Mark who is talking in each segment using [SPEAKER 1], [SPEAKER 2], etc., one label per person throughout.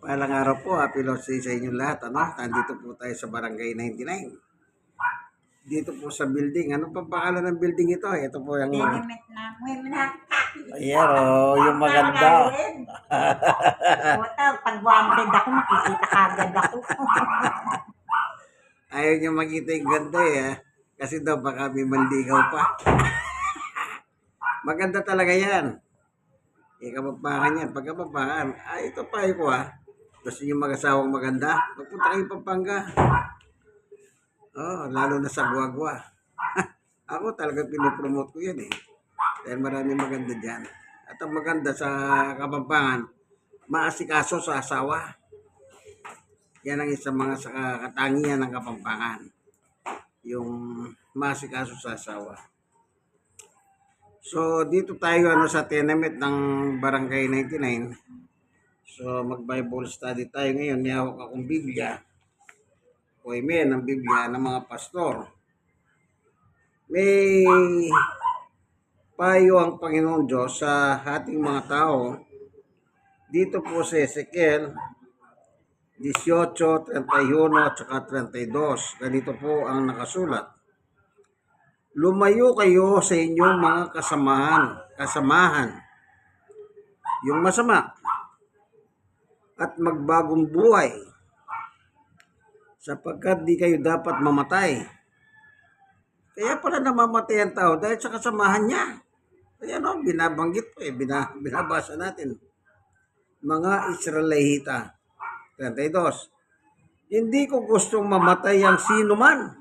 [SPEAKER 1] Palang araw po, happy Lord's Day sa inyo lahat. Nandito po tayo sa Barangay 99. Dito po sa building. Ano pa pangalan ng building ito? Ito po yung...
[SPEAKER 2] Tenement na
[SPEAKER 1] Ayan yung maganda.
[SPEAKER 2] Puta, pag 100 ako, makikita kagad ako.
[SPEAKER 1] Ayaw niya makita yung ganda Kasi daw baka may manligaw pa. Maganda talaga yan. Kapapangan yan. Pagkapapangan, ito pa ko Gusto niyo mag-asawang maganda? Magpunta kayong Pampanga. Lalo na sa Guagua. Ako talaga pinopromote ko yan Dahil marami maganda dyan. At ang maganda sa Kapampangan, maasikaso sa asawa. Yan ang isang mga katangian ng Kapampangan. Yung maasikaso sa asawa. So, dito tayo sa tenement ng Barangay 99. So, mag-Bible study tayo ngayon. May hawak akong Biblia. Amen, ang Biblia ng mga pastor. May payo ang Panginoon Diyos sa ating mga tao. Dito po sa Ezekiel 18, 31 at saka 32. Ganito po ang nakasulat. Lumayo kayo sa inyong mga kasamahan, yung masama, at magbagong buhay, sapagkat di kayo dapat mamatay. Kaya pala namamatay ang tao dahil sa kasamahan niya. Kaya binabanggit po binabasa natin. Mga Israelita, 32. Hindi ko gustong mamatay ang sino man.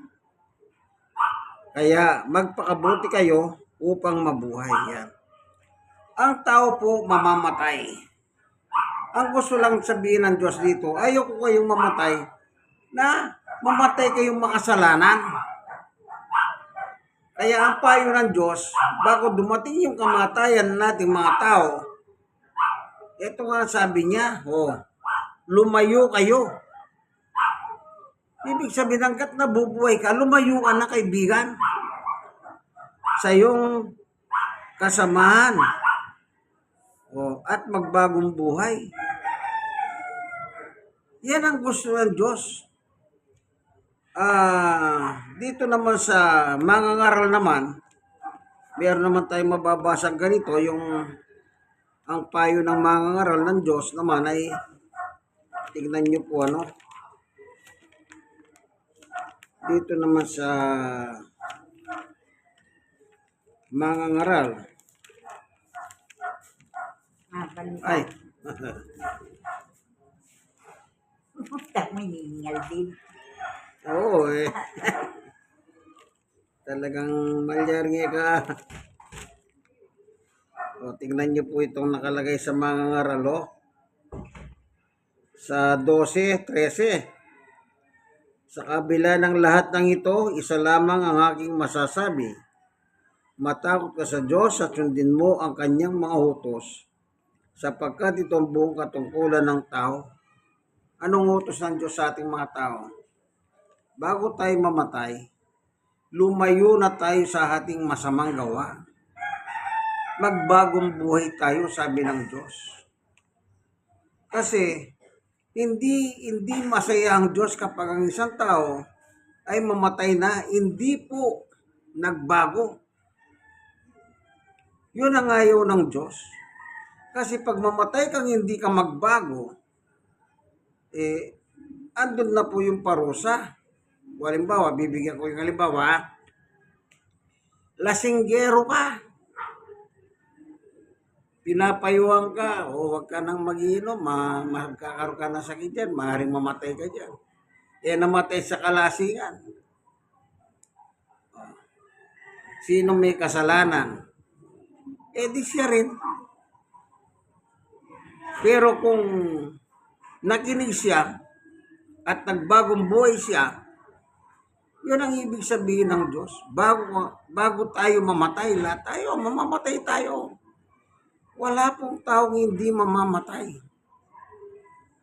[SPEAKER 1] Kaya magpakabuti kayo upang mabuhay yan. Ang tao po mamamatay. Ang gusto lang sabihin ng Diyos dito, ayoko kayong mamatay na mamatay kayong makasalanan. Kaya ang payo ng Diyos, bago dumating yung kamatayan nating mga tao, ito nga sabi niya, lumayo kayo. Ibig sabihin, hanggat nabubuhay ka, lumayo ka na, kaibigan, sa iyong kasamahan. At magbagong buhay. Yan ang gusto ng Diyos. Dito naman sa mangangaral naman, meron naman tayong mababasang ganito, ang payo ng mangangaral ng Diyos naman ay, tignan nyo po dito naman sa mangangaral. Ay.
[SPEAKER 2] May hihingal din.
[SPEAKER 1] Oo Talagang malyarngi ka. Tingnan nyo po itong nakalagay sa mangangaral sa 12:13. Sa kabila ng lahat ng ito, isa lamang ang aking masasabi. Matakot ka sa Diyos at sundin mo ang kanyang mga utos, sapagkat itong buong katungkulan ng tao. Anong utos ng Diyos sa ating mga tao? Bago tayo mamatay, lumayo na tayo sa ating masamang gawa. Magbagong buhay tayo, sabi ng Diyos. Kasi hindi masaya ang Diyos kapag ang isang tao ay mamatay na, hindi po nagbago. Yun ang ayaw ng Diyos. Kasi pag mamatay kang hindi ka magbago, andun na po yung parusa. Halimbawa, bibigyan ko yung halimbawa, lasinggero ka. Pinapayuhan ka, huwag ka nang mag-inom, magkakaroon ka ng sakit dyan, maaaring mamatay ka dyan. Namatay sa kalasingan. Sino may kasalanan? Di siya rin. Pero kung nakinig siya at nagbagong buhay siya, yun ang ibig sabihin ng Diyos. Bago tayo mamatay, lahat tayo, mamamatay tayo. Wala pong taong hindi mamamatay.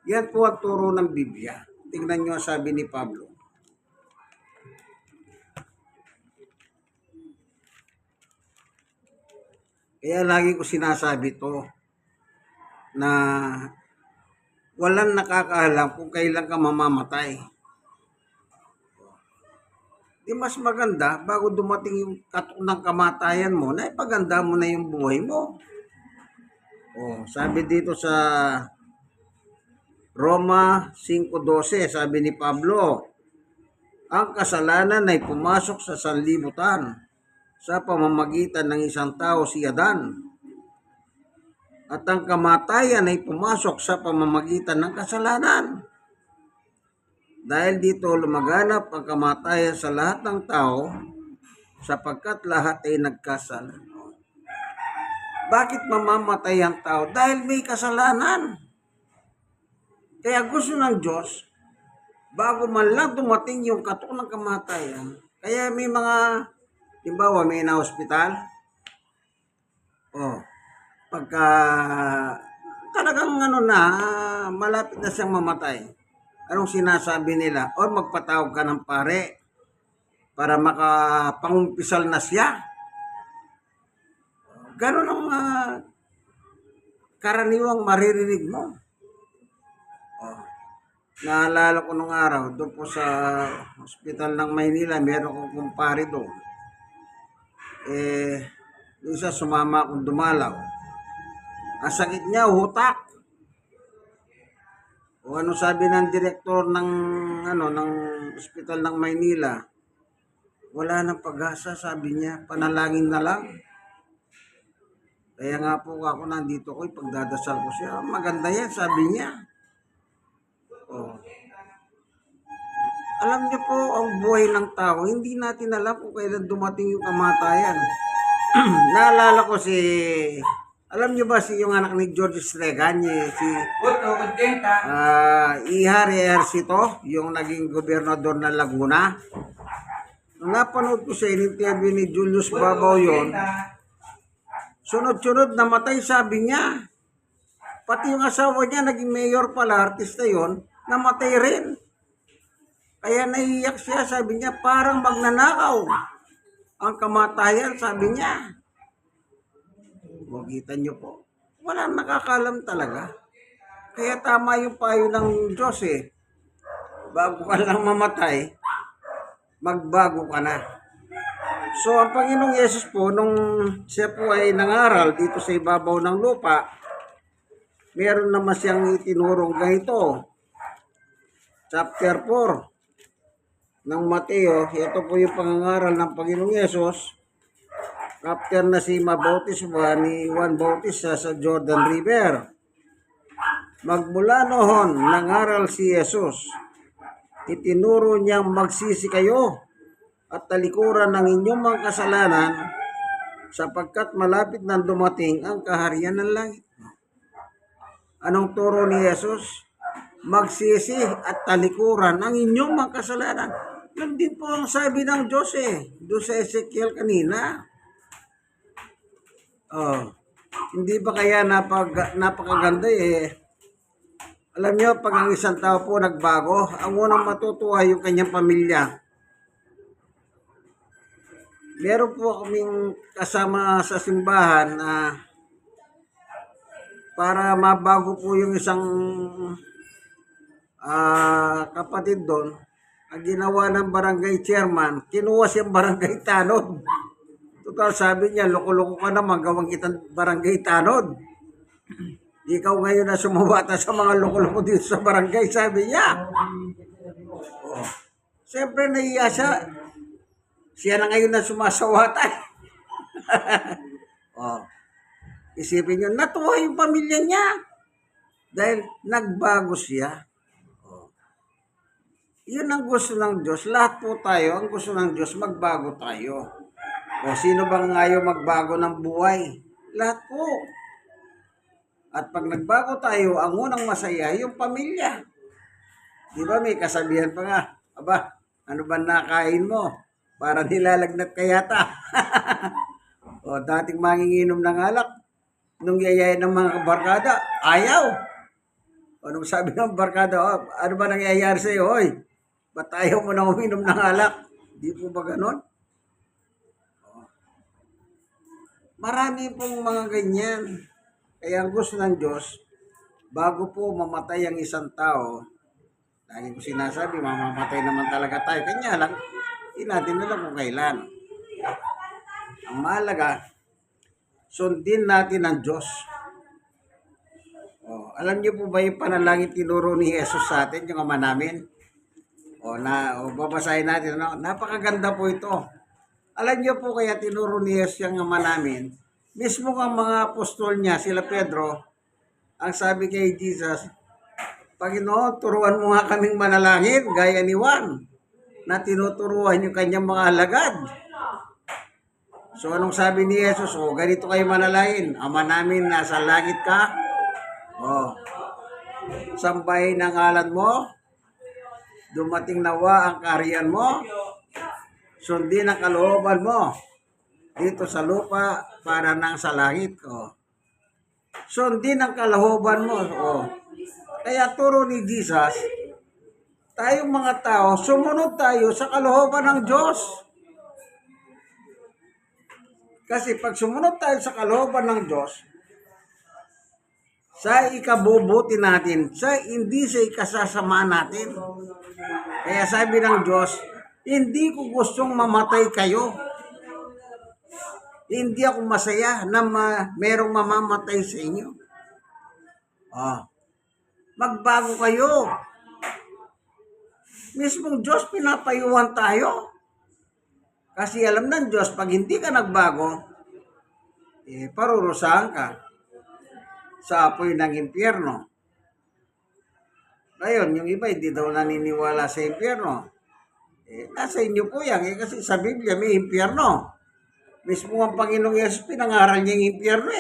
[SPEAKER 1] Yan po ang turo ng Biblia. Tingnan nyo ang sabi ni Pablo. Kaya lagi ko sinasabi to na walang nakakaalam kung kailan ka mamamatay. Di mas maganda, bago dumating yung katok ng kamatayan mo, na ipaganda mo na yung buhay mo. Sabi dito sa Roma 5:12, sabi ni Pablo, ang kasalanan ay pumasok sa sanlibutan sa pamamagitan ng isang tao, si Adan. At ang kamatayan ay pumasok sa pamamagitan ng kasalanan. Dahil dito lumaganap ang kamatayan sa lahat ng tao sapagkat lahat ay nagkasala. Bakit mamamatay ang tao? Dahil may kasalanan. Kaya gusto ng Diyos, bago man lang dumating yung katok ng kamatayan, kaya may mga, halimbawa may na-hospital, pagka talagang malapit na siyang mamatay, anong sinasabi nila? O magpatawag ka ng pare para makapangumpisal na siya. Ganon ang karaniwang maririnig mo. Naalala ko nung araw, doon po sa hospital ng Maynila, meron kong kumpare doon. Isa sumama akong dumalaw. Ang sakit niya, utak. Ano sabi ng direktor ng ospital ng Maynila? Wala nang pag-asa, sabi niya, panalangin na lang. Kaya nga po ako nandito ko, pagdadasal ko siya. Maganda yan, sabi niya. Alam niyo po, ang buhay ng tao, hindi natin alam kung kailan dumating yung kamatayan. Naalala ko alam niyo ba yung anak ni George Stregan, si Ihar Ejercito, yung naging gobernador ng Laguna? Nung napanood ko sa interview ni Julius Babaw yun, sunod-sunod namatay, sabi niya. Pati yung asawa niya, naging mayor pala, artista yon, namatay rin. Kaya naiiyak siya, sabi niya, parang magnanakaw ang kamatayan, sabi niya. Makita niyo po, walang nakakalam talaga. Kaya tama yung payo ng Diyos bago ka lang mamatay, magbago ka na. So ang Panginoong Yesus po, nung siya po ay nangaral dito sa ibabaw ng lupa, meron naman siyang itinurong ganito. Chapter 4 ng Mateo, ito po yung pangangaral ng Panginoong Yesus. After na si mabautiswa ni Juan Bautista sa Jordan River. Magmula noon, nangaral si Jesus. Itinuro niyang magsisi kayo at talikuran ng inyong mga kasalanan sapagkat malapit na dumating ang kaharian ng langit. Anong turo ni Jesus? Magsisi at talikuran ang inyong mga kasalanan. Yun din po ang sabi ng Diyos doon sa Ezekiel kanina. Hindi ba kaya napakaganda Alam niyo, pag ang isang tao po nagbago, ang unang matutuwa yung kanyang pamilya. Meron po kaming kasama sa simbahan na para mabago po yung isang kapatid doon, ang ginawa ng barangay chairman, kinuha siyang barangay tanod. Total, sabi niya, loko-loko ka naman, gawang kitang barangay tanod. Ikaw ngayon na sumawata sa mga loko-loko dito sa barangay, sabi niya. Siyempre naiya siya. Siya na ngayon na sumasawata. Isipin niyo, natuwa yung pamilya niya. Dahil nagbago siya. Yun ang gusto ng Diyos. Lahat po tayo, ang gusto ng Diyos, magbago tayo. Sino bang ayaw magbago ng buhay? Lahat po. At pag nagbago tayo, ang unang masaya, yung pamilya. Di ba may kasabihan pa nga, aba, ano ba nakain mo? Para nilalagnat ka yata. Dating manginginom ng alak, nung yayain ng mga barkada, ayaw. Nung sabi ng barkada, ano ba nangyayari sa'yo? Hoy, ba't ayaw mo na uminom ng alak? Di po ba ganon? Marami pong mga ganyan. Kaya ang gusto ng Diyos, bago po mamatay ang isang tao, lagi ko sinasabi, mamamatay naman talaga tayo. Kanya lang, hindi natin alam kung kailan. Ang mahalaga, sundin natin ang Diyos. Alam niyo po ba yung panalangin tinuro ni Jesus sa atin, yung Ama namin? Babasahin natin. Napakaganda po ito. Alam niyo po kaya tinuro ni Jesus yung Ama namin? Mismo ang mga apostol niya, sila Pedro, ang sabi kay Jesus, Panginoon, turuan mo nga kaming manalangin, gaya ni Juan, na tinuturuan yung kanyang mga alagad. So anong sabi ni Jesus? Ganito kayo manalangin. Ama namin, nasa langit ka. Sambahin ang ngalan mo. Dumating nawa ang kaharian mo. Sundin ang kalooban mo. Dito sa lupa para nang sa langit. Sundin ang kalooban mo. Kaya turo ni Jesus, tayong mga tao, sumunod tayo sa kalooban ng Diyos. Kasi pag sumunod tayo sa kalooban ng Diyos, sa ikabubuti natin, hindi sa ikasasama natin. Kaya sabi ng Diyos, hindi ko gustong mamatay kayo. Hindi ako masaya na merong mamamatay sa inyo. Magbago kayo. Mismong Diyos pinapayuhan tayo. Kasi alam ng Diyos, pag hindi ka nagbago, parurusahan ka sa apoy ng impyerno. Ngayon, yung iba hindi daw naniniwala sa impyerno. Nasa inyo po yan. Kasi sa Biblia may impyerno. Mismo ang Panginoong Yesus, pinangaral niya yung impyerno .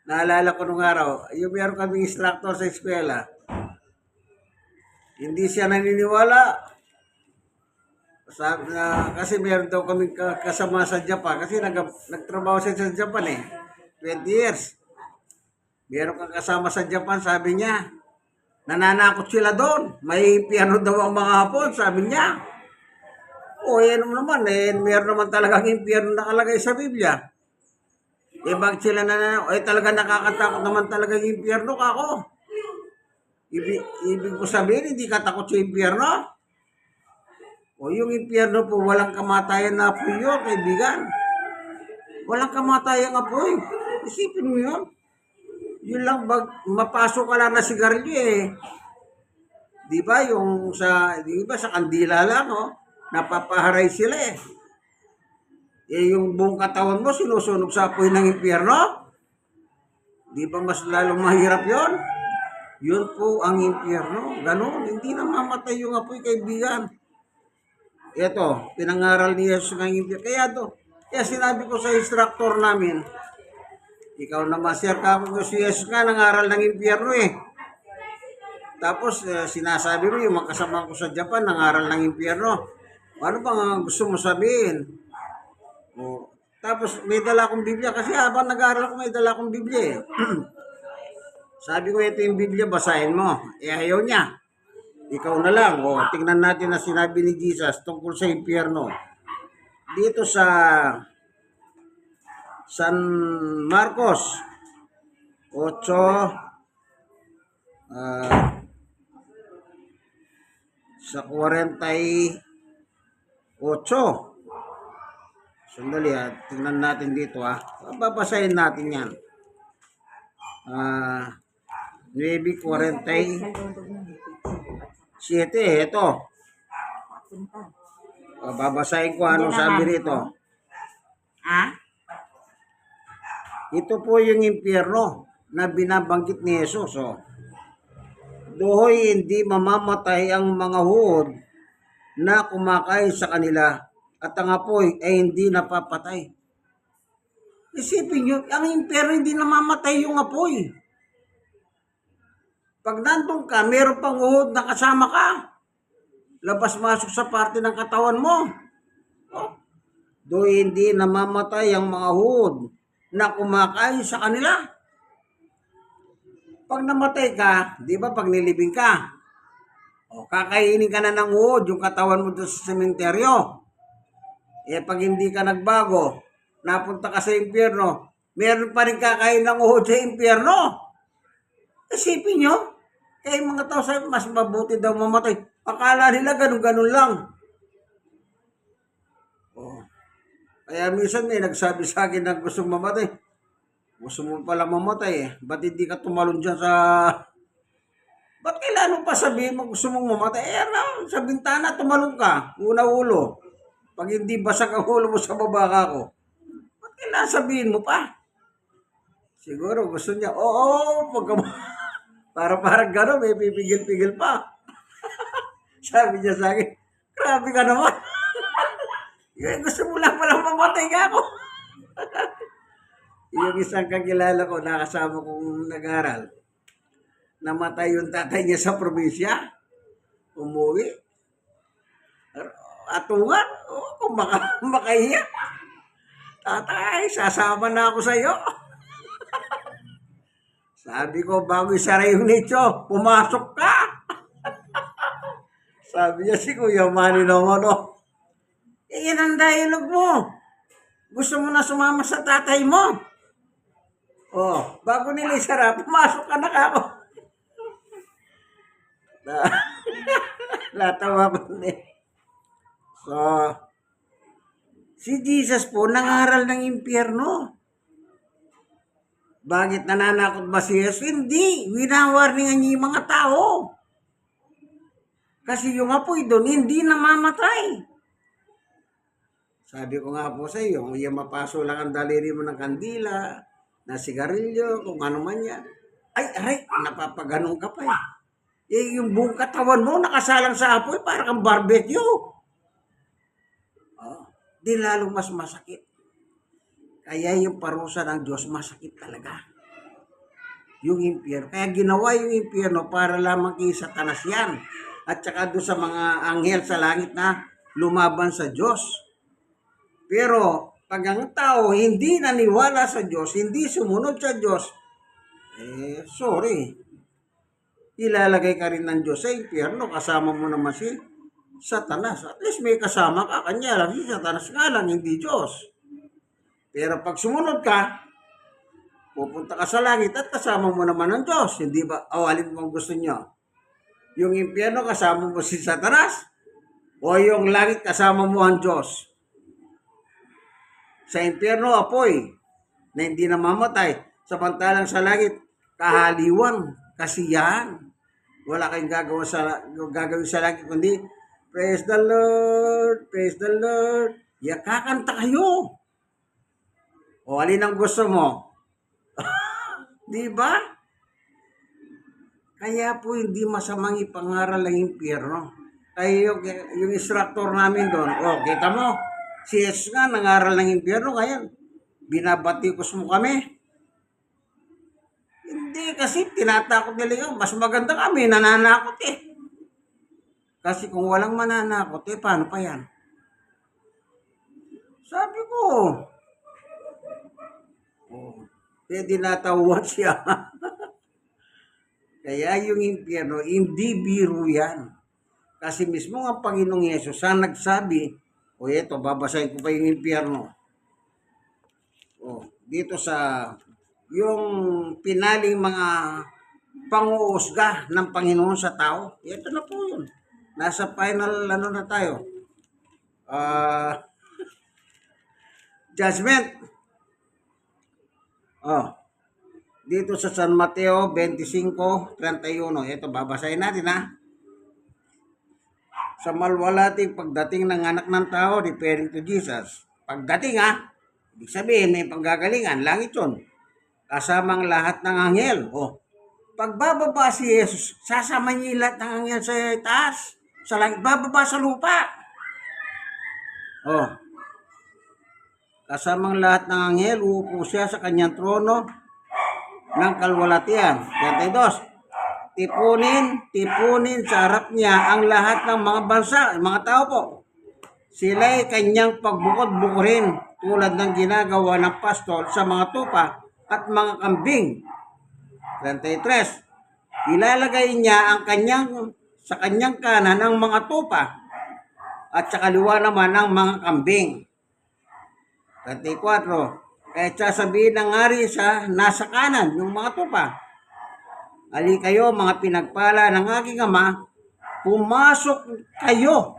[SPEAKER 1] Naalala ko nung araw, yung meron kaming instructor sa eskwela. Hindi siya naniniwala. Kasi meron daw kaming kasama sa Japan. Kasi nagtrabaho siya sa Japan 20 years. Meron kang kasama sa Japan, sabi niya. Nananakot sila doon. May piano daw ang mga Hapon, sabi niya. Yan naman, meron naman talagang impyerno nakalagay sa Biblia. Bakit sila talaga nakakatakot naman talaga yung impyerno kako? Ibig ko sabihin, hindi ka takot sa impyerno? Yung impyerno po, walang kamatayan na apoy yun, kaibigan. Walang kamatayang apoy. Isipin mo yun. Yun lang, mapasok ka lang na sigarilyo Di ba? Sa kandila lang, napapaharay sila yung buong katawan mo, sinusunog sa apoy ng impyerno. Di ba mas lalong mahirap yon? Yun po ang impyerno. Ganon, hindi na mamatay yung apoy, kaibigan. Ito, pinangaral ni Jesus ng impyerno. Kaya sinabi ko sa instructor namin, ikaw na master ka kung si Jesus nga nangaral ng impyerno Tapos sinasabi mo yung makasama ko sa Japan nangaral ng impyerno. Ano bang gusto mo sabihin? Tapos may dala akong Biblia kasi habang nag-aaral ako may dala akong Biblia Sabi ko ito yung Biblia, basahin mo. Ayaw niya. Ikaw na lang. Tingnan natin na sinabi ni Jesus tungkol sa impyerno. Dito sa San Marcos 8 sa 48. Sandali tingnan natin dito babasahin natin yan. 9:47 ito. Babasahin ko ano sabi rito. Ito po yung impyerno na binabanggit ni Jesus. Dohoy hindi mamamatay ang mga huod na kumakain sa kanila at ang apoy ay hindi napapatay. Isipin nyo, ang impyerno hindi namamatay yung apoy. Pag nandun ka, meron pang uhod na kasama ka. Labas-masok sa parte ng katawan mo. Doon hindi namamatay ang mga uhod na kumakain sa kanila. Pag namatay ka, di ba pag nilibing ka, kakainin ka na ng uhod yung katawan mo doon sa sementeryo. Pag hindi ka nagbago, napunta ka sa impyerno, meron pa rin kakain ng uhod sa impyerno. Isipin nyo, kaya yung mga tao sabi, mas mabuti daw mamatay. Akala nila ganun-ganun lang. Oh. Kaya minsan may nagsabi sa akin na gusto mamatay. Gusto mo pala mamatay eh. Ba't hindi ka tumalon dyan sa... Ba't kailangan mo pa sabihin mo gusto mong mamatay? Eh, ano, sa bintana tumalon ka. Una ulo. Pag hindi basag ang ulo mo sa baba ko. Ba't kailangan sabihin mo pa? Siguro gusto niya, oo, pagka... Parang gano'n, may pipigil-pigil pa. Sabi niya sa akin, grabe ka naman. Gusto mo lang palang mamatay ka ako. Yung isang kakilala ko, nakasama kong nag-aral, namatay yung tatay niya sa probinsya, umuwi. Atungan, kung makahiya. Tatay, sasama na ako sa iyo. Sabi ko, bago isara yung nicho, pumasok ka. Sabi niya si Kuya Manny naman, yan ang dialogue mo. Gusto mo na sumama sa tatay mo. Bago nila isara, pumasok ka na ako. Natawa ko din. So, si Jesus po nangaral ng impyerno. Bakit nananakot ba si Jesus? Hindi. Winawarningan niya yung mga tao. Kasi yung apoy doon, hindi namamatay. Sabi ko nga po sa iyo, yung mapaso lang ang daliri mo ng kandila, na sigarilyo, kung ano man yan. Ay, napapaganon ka pa eh. Yung buong katawan mo nakasalang sa apoy, parang kang barbecue. Di lalong mas masakit. Kaya yung parusa ng Diyos, masakit talaga. Yung impyerno. Kaya ginawa yung impyerno para lamang kay Satanas yan. At saka doon sa mga anghel sa langit na lumaban sa Diyos. Pero pag ang tao hindi naniwala sa Diyos, hindi sumunod sa Diyos, sorry. Ilalagay ka rin ng Diyos sa impyerno. Kasama mo naman si Satanas. At least may kasama ka. Kanya lang si Satanas nga lang, hindi Diyos. Pero pag sumunod ka, pupunta ka sa langit at kasama mo naman ang Diyos. Hindi ba, alin mo gusto niyo? Yung impyerno kasama mo si Satanas? O yung langit kasama mo ang Diyos? Sa impyerno, apoy, na hindi namamatay. Samantalang sa langit, kahaliwan, kasiyahan. Wala kayong gagawin sa langit, kundi, praise the Lord, praise the Lord. Kakanta kayo. O alin ang gusto mo? Di ba? Kaya po hindi masamang ipangaral ng impyerno. Kaya yung instructor namin doon, kita mo, si Jesus nga nangaral ng impyerno, kaya binabatikos mo kami. Hindi, kasi tinatakot nila yun. Mas maganda kami, nananakot eh. Kasi kung walang mananakot, paano pa yan? Sabi ko, dinatawad siya. Kaya yung impyerno, hindi biro yan. Kasi mismo ang Panginoong Yesus ang nagsabi, eto, babasahin ko pa yung impyerno. Dito sa, yung pinaling mga panguusga ng Panginoon sa tao, ito na po yun. Nasa final, na tayo. Judgment. Dito sa San Mateo 25:31. Ito, babasahin natin ha. Sa malwalating pagdating ng anak ng tao, referring to Jesus. Pagdating ha, ibig sabihin may panggagalingan, langit yun. Kasamang lahat ng anghel. Pagbababa si Jesus, sasama niya lahat ng anghel sa taas. Sa langit, bababa sa lupa. Kasamang lahat ng anghel, uupo siya sa kanyang trono ng kalwalatian. 32. Tipunin sa harap niya ang lahat ng mga bansa, mga tao po. Sila'y kanyang pagbukod-bukurin tulad ng ginagawa ng pastol sa mga tupa at mga kambing. 33. Ilalagay niya ang sa kanyang kanan ang mga tupa at sa kaliwa naman ang mga kambing. 34. Kaya sasabihin ng hari sa nasa kanan, yung mga tupa, Ali kayo, mga pinagpala ng aking Ama, pumasok kayo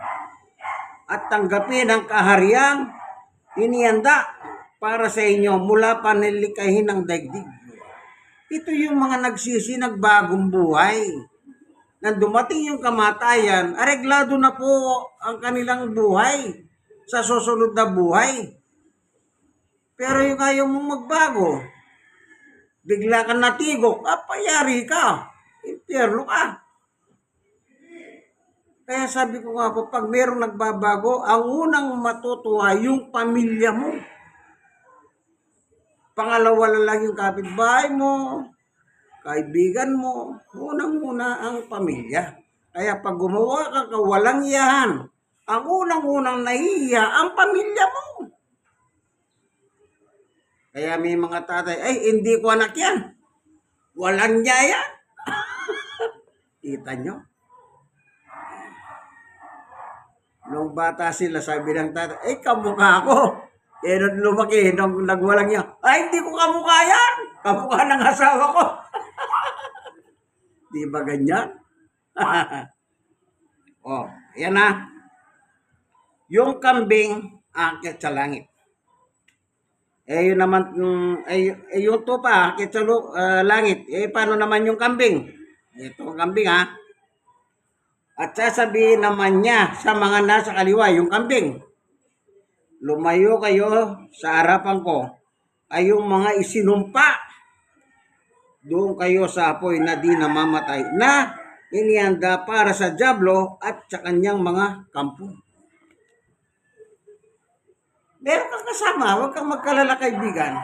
[SPEAKER 1] at tanggapin ang kahariang inihanda para sa inyo mula pa nilikahin ng daigdig. Ito yung mga nagsisi, nagbagong buhay. Nang dumating yung kamatayan, areglado na po ang kanilang buhay sa susunod na buhay. Pero yung ayaw mong magbago, bigla kang natigok, payari ka, impyerno ka. Kaya sabi ko nga po, pag merong nagbabago, ang unang matutuwa yung pamilya mo. Pangalawa na lang yung kapitbahay mo, kaibigan mo, unang-una ang pamilya. Kaya pag gumawa ka walang iyahan, ang unang-unang nahihiya ang pamilya mo. Kaya may mga tatay, ay hindi ko anak yan. Walang niya yan. Kita nyo? Nung bata sila, sabi ng tatay, ay kamukha ko. Eh, nung lumaki, nung nagwalang niya, ay hindi ko kamukha yan. Kamukha ng asawa ko. Di ba ganyan? Oh, yan na. Yung kambing, akit sa langit. Eh, yun naman, yung tupa, akit sa langit. Eh, paano naman yung kambing? Ito ang kambing, ha? At sasabihin naman niya sa mga nasa kaliwa, yung kambing, lumayo kayo sa harapan ko, ay yung mga isinumpa. Doon kayo sa apoy na di namamatay, na inihanda para sa dyablo at sa kanyang mga kampo. Meron kang kasama, huwag kang magkalala kaibigan.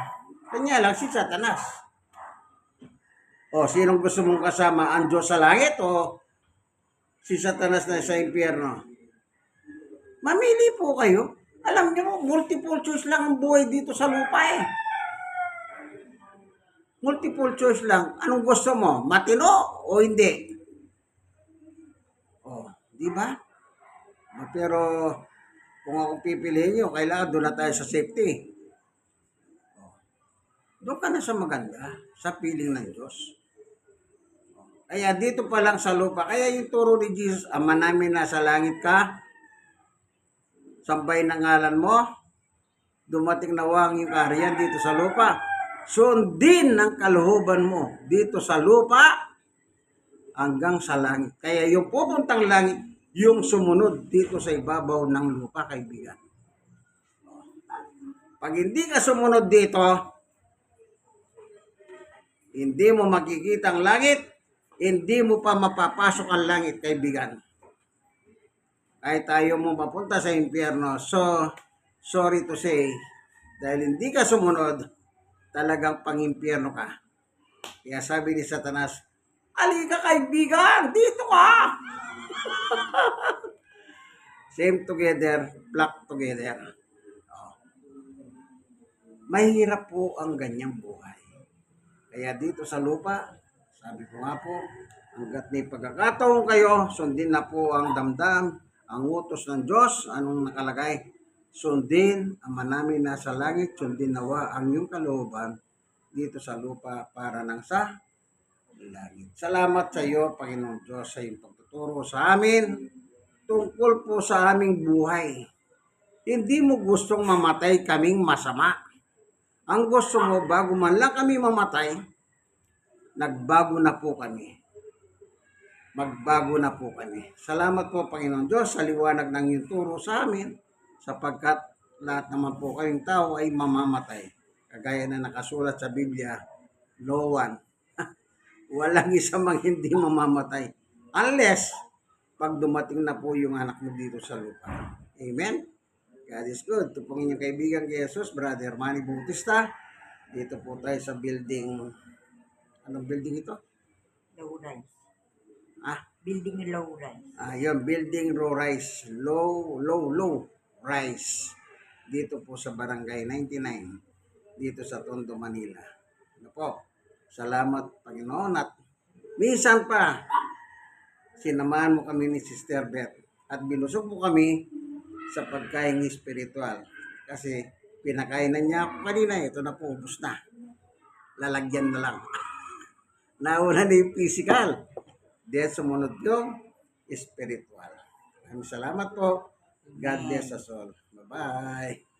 [SPEAKER 1] Kanya lang si Satanas. O, sinong gusto mong kasama? Ang Diyos sa langit o si Satanas na sa impyerno? Mamili po kayo. Alam niyo, multiple choice lang ang buhay dito sa lupa eh. Multiple choice lang. Anong gusto mo? Matino o hindi? O, di ba? Pero kung ako pipiliin nyo, kailangan doon na tayo sa safety. Doon ka na sa maganda, sa piling ng Diyos. Kaya dito pa lang sa lupa, kaya yung turo ni Jesus, Ama namin nasa langit ka, sambay ng ngalan mo, dumating na wang yung kaharian dito sa lupa. Sundin ang kalooban mo dito sa lupa hanggang sa langit. Kaya yung pupuntang langit, yung sumunod dito sa ibabaw ng lupa, kaibigan. Pag hindi ka sumunod dito, hindi mo makikita ang langit, hindi mo pa mapapasok ang langit, kaibigan. Kahit tayo mo mapunta sa impyerno, so, sorry to say, dahil hindi ka sumunod, talagang pang-impyerno ka. Kaya sabi ni Satanas, halika kaibigan, dito ka! Same together, flock together. Mahirap po ang ganyang buhay. Kaya dito sa lupa, sabi ko nga po, hanggat may pagkakataon kayo, sundin na po ang damdam, ang utos ng Diyos, anong nakalagay? Sundin, Ama namin nasa langit, sundin nawa ang iyong kalooban dito sa lupa para nang sa langit. Salamat sa iyo, Panginoon Diyos, sa iyong pagtuturo sa amin tungkol po sa aming buhay. Hindi mo gustong mamatay kaming masama. Ang gusto mo, bago man lang kami mamatay, nagbago na po kami. Magbago na po kami. Salamat po, Panginoon Diyos, sa liwanag ng iyong turo sa amin, sapagkat lahat naman po kayong tao ay mamamatay. Kagaya na nakasulat sa Biblia, no one. Walang isa mang hindi mamamatay. Unless, pag dumating na po yung anak mo dito sa lupa. Amen? God is good. Ito pong inyong kaibigan kay Jesus, Brother Manny Bautista. Dito po tayo sa building. Anong building ito?
[SPEAKER 2] Low rise.
[SPEAKER 1] Ah?
[SPEAKER 2] Building low rise.
[SPEAKER 1] Yun, building low rise. Low rise. Dito po sa Barangay 99. Dito sa Tondo, Manila. Ano po? Salamat, Panginoon. At minsan pa, sinamahan mo kami ni Sister Beth. At binusog mo kami sa pagkain espiritual. Kasi pinakainan niya ako kanina. Ito na po, ubos na. Lalagyan na lang. Nauna na yung physical. Then sumunod yung spiritual. Maraming salamat po. God bless us all. Bye-bye.